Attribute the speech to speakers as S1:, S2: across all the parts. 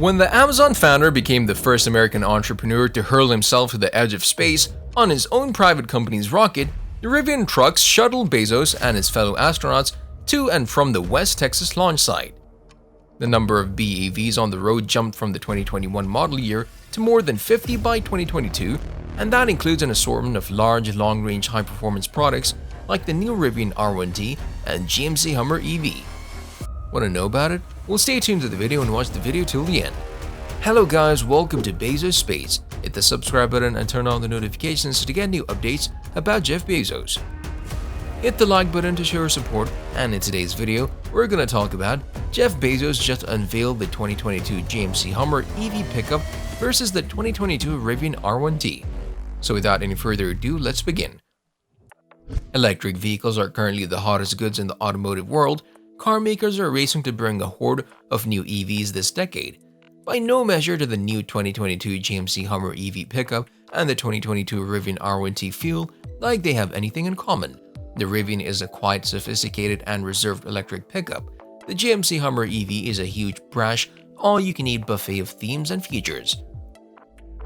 S1: When the Amazon founder became the first American entrepreneur to hurl himself to the edge of space on his own private company's rocket, the Rivian trucks shuttled Bezos and his fellow astronauts to and from the West Texas launch site. The number of BEVs on the road jumped from the 2021 model year to more than 50 by 2022, and that includes an assortment of large, long-range, high-performance products like the new Rivian R1T and GMC Hummer EV. Want to know about it? Well, stay tuned to the video and watch the video till the end. Hello guys, welcome to Bezos Space. Hit the subscribe button and turn on the notifications to get new updates about Jeff Bezos. Hit the like button to show your support, and in today's video, we're going to talk about Jeff Bezos just unveiled the 2022 GMC Hummer EV Pickup versus the 2022 Rivian R1T. So without any further ado, let's begin. Electric vehicles are currently the hottest goods in the automotive world. Car makers are racing to bring a horde of new EVs this decade. By no measure do the new 2022 GMC Hummer EV Pickup and the 2022 Rivian R1T feel like they have anything in common. The Rivian is a quite sophisticated and reserved electric pickup. The GMC Hummer EV is a huge, brash, all-you-can-eat buffet of themes and features.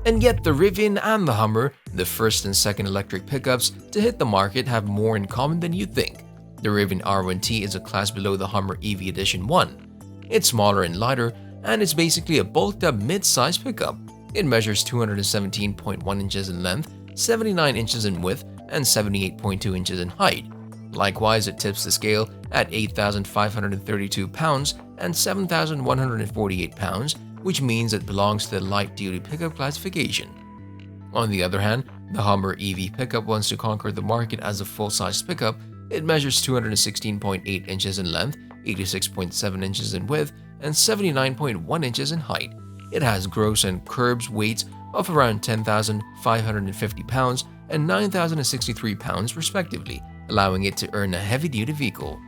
S1: And yet the Rivian and the Hummer, the first and second electric pickups to hit the market, have more in common than you'd think. The Rivian R1T is a class below the Hummer EV Edition 1. It's smaller and lighter, and it's basically a bulked-up mid-size pickup. It measures 217.1 inches in length, 79 inches in width, and 78.2 inches in height. Likewise, it tips the scale at 8,532 pounds and 7,148 pounds, which means it belongs to the light-duty pickup classification. On the other hand, the Hummer EV Pickup wants to conquer the market as a full-size pickup. It measures 216.8 inches in length, 86.7 inches in width, and 79.1 inches in height. It has gross and curbs weights of around 10,550 pounds and 9,063 pounds respectively, allowing it to earn a heavy-duty vehicle.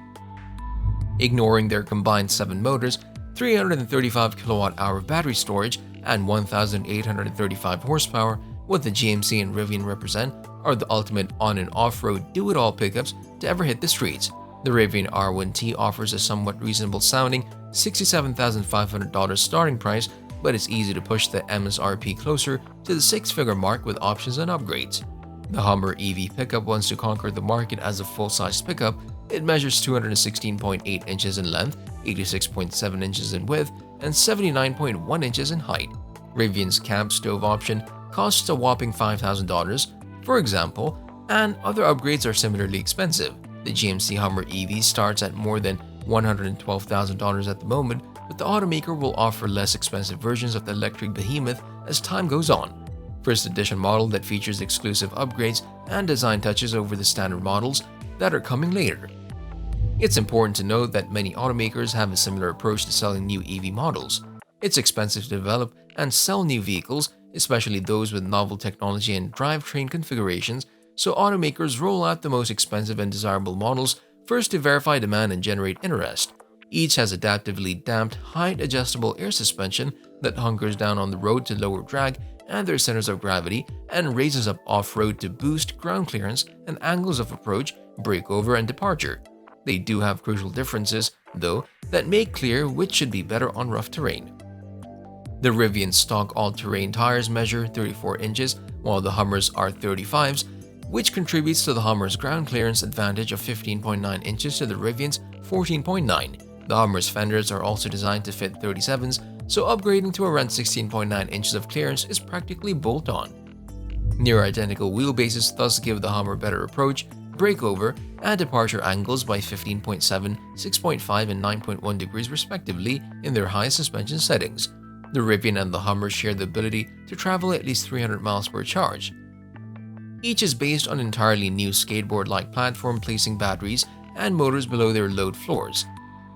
S1: Ignoring their combined 7 motors, 335 kWh battery storage, and 1,835 horsepower, what the GMC and Rivian represent are the ultimate on- and off-road do-it-all pickups to ever hit the streets. The Rivian R1T offers a somewhat reasonable sounding $67,500 starting price, but it's easy to push the MSRP closer to the six-figure mark with options and upgrades. The Hummer EV Pickup wants to conquer the market as a full-size pickup. It measures 216.8 inches in length, 86.7 inches in width, and 79.1 inches in height. Rivian's cab stove option costs a whopping $5,000, for example, and other upgrades are similarly expensive. The GMC Hummer EV starts at more than $112,000 at the moment, but the automaker will offer less expensive versions of the electric behemoth as time goes on. First edition model that features exclusive upgrades and design touches over the standard models that are coming later. It's important to note that many automakers have a similar approach to selling new EV models. It's expensive to develop and sell new vehicles, especially those with novel technology and drivetrain configurations, so automakers roll out the most expensive and desirable models first to verify demand and generate interest. Each has adaptively damped, height-adjustable air suspension that hunkers down on the road to lower drag and their centers of gravity and raises up off-road to boost ground clearance and angles of approach, breakover, and departure. They do have crucial differences, though, that make clear which should be better on rough terrain. The Rivian stock all-terrain tires measure 34 inches, while the Hummers are 35s, which contributes to the Hummer's ground clearance advantage of 15.9 inches to the Rivian's 14.9. The Hummer's fenders are also designed to fit 37s, so upgrading to around 16.9 inches of clearance is practically bolt-on. Near-identical wheelbases thus give the Hummer better approach, breakover, and departure angles by 15.7, 6.5, and 9.1 degrees respectively in their high suspension settings. The Rivian and the Hummer share the ability to travel at least 300 miles per charge. Each is based on an entirely new skateboard-like platform placing batteries and motors below their load floors.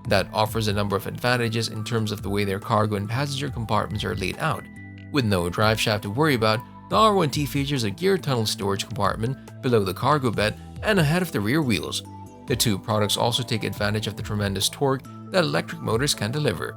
S1: That offers a number of advantages in terms of the way their cargo and passenger compartments are laid out. With no drive shaft to worry about, the R1T features a gear tunnel storage compartment below the cargo bed and ahead of the rear wheels. The two products also take advantage of the tremendous torque that electric motors can deliver.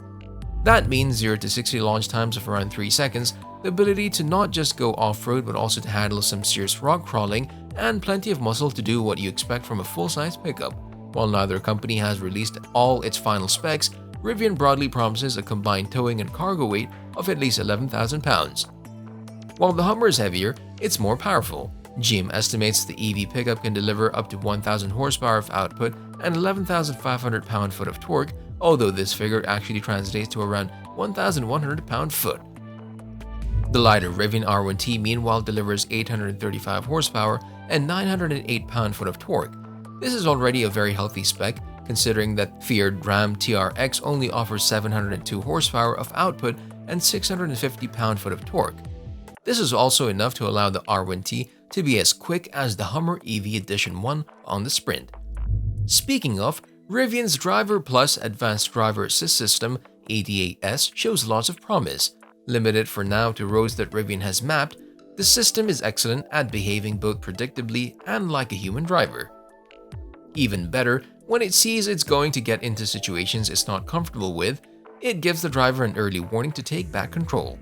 S1: That means 0 to 60 launch times of around 3 seconds, the ability to not just go off-road but also to handle some serious rock crawling, and plenty of muscle to do what you expect from a full-size pickup. While neither company has released all its final specs, Rivian broadly promises a combined towing and cargo weight of at least 11,000 pounds. While the Hummer is heavier, it's more powerful. GM estimates the EV pickup can deliver up to 1,000 horsepower of output and 11,500 pound-foot of torque, although this figure actually translates to around 1,100 pound-foot. The lighter Rivian R1T meanwhile delivers 835 horsepower and 908 pound-foot of torque. This is already a very healthy spec, considering that feared Ram TRX only offers 702 horsepower of output and 650 pound-foot of torque. This is also enough to allow the R1T to be as quick as the Hummer EV Edition 1 on the Sprint. Speaking of, Rivian's Driver Plus Advanced Driver Assist System ADAS shows lots of promise. Limited for now to roads that Rivian has mapped, the system is excellent at behaving both predictably and like a human driver. Even better, when it sees it's going to get into situations it's not comfortable with, it gives the driver an early warning to take back control.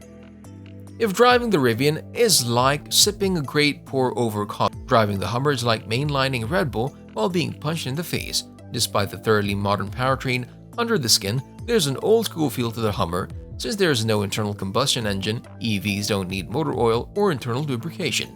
S1: If driving the Rivian is like sipping a great pour-over coffee, driving the Hummer is like mainlining Red Bull while being punched in the face. Despite the thoroughly modern powertrain, under the skin, there's an old-school feel to the Hummer. Since there is no internal combustion engine, EVs don't need motor oil or internal lubrication.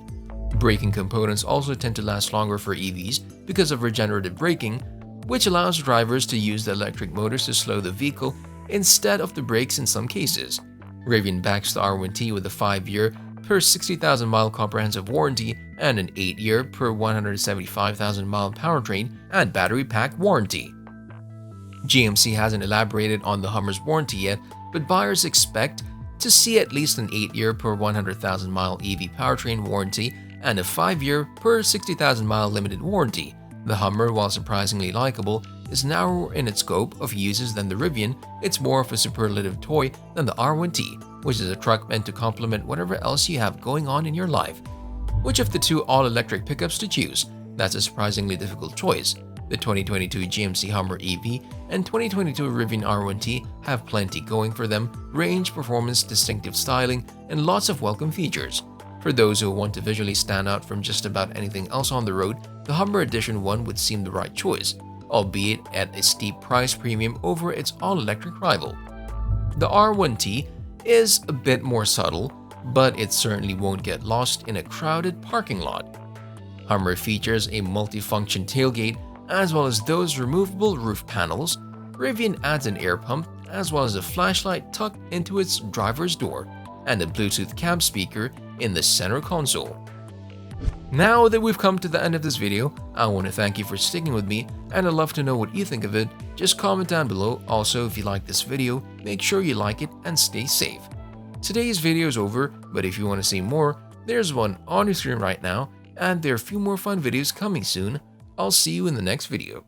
S1: Braking components also tend to last longer for EVs because of regenerative braking, which allows drivers to use the electric motors to slow the vehicle instead of the brakes in some cases. Rivian backs the R1T with a 5-year per 60,000-mile comprehensive warranty and an 8-year per 175,000-mile powertrain and battery pack warranty. GMC hasn't elaborated on the Hummer's warranty yet, but buyers expect to see at least an 8-year per 100,000-mile EV powertrain warranty and a 5-year per 60,000-mile limited warranty. The Hummer, while surprisingly likable, is narrower in its scope of uses than the Rivian. It's more of a superlative toy than the R1T, which is a truck meant to complement whatever else you have going on in your life. Which of the two all-electric pickups to choose? That's a surprisingly difficult choice. The 2022 GMC Hummer EV and 2022 Rivian R1T have plenty going for them: range, performance, distinctive styling, and lots of welcome features. For those who want to visually stand out from just about anything else on the road, the Hummer Edition 1 would seem the right choice, albeit at a steep price premium over its all-electric rival. The R1T is a bit more subtle, but it certainly won't get lost in a crowded parking lot. Hummer features a multifunction tailgate as well as those removable roof panels. Rivian adds an air pump as well as a flashlight tucked into its driver's door and a Bluetooth cab speaker in the center console. Now that we've come to the end of this video, I want to thank you for sticking with me, and I'd love to know what you think of it. Just comment down below. Also, if you like this video, make sure you like it and stay safe. Today's video is over, but if you want to see more, there's one on your screen right now, and there are a few more fun videos coming soon. I'll see you in the next video.